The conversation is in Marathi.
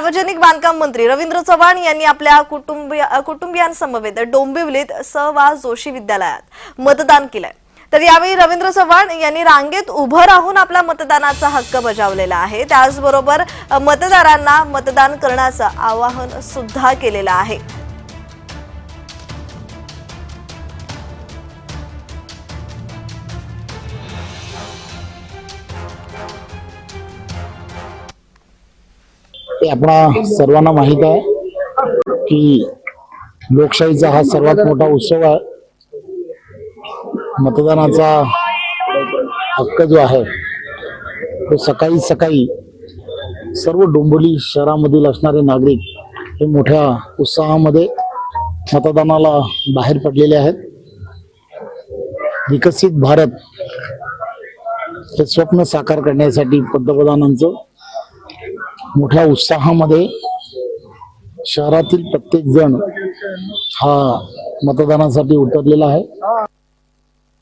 सार्वजनिक बांधकाम मंत्री रवींद्र चव्हाण यांनी आपल्या कुटुंबियांसमवेत डोंबिवलीत स.वा. जोशी विद्यालयात मतदान केलंय। तर यावेळी रवींद्र चव्हाण यांनी रांगेत उभं राहून आपला मतदानाचा हक्क बजावलेला आहे। त्याचबरोबर मतदारांना मतदान करण्याचं आवाहन सुद्धा केलेलं आहे। आपणा सर्वांना माहित आहे की लोकशाहीचा हा सर्वात मोठा उत्सव आहे। मतदानाचा हक्क जो आहे तो सकाळी सकाळी सर्व डोंबिवली शहरामधील असणारे नागरिक हे मोठ्या उत्साहामध्ये मतदानाला बाहेर पडलेले आहेत। विकसित भारत हे स्वप्न साकार करण्यासाठी पंतप्रधानांचं मोठ्या उत्साहामध्ये शहरातील प्रत्येक जण हा मतदानासाठी उतरलेला आहे।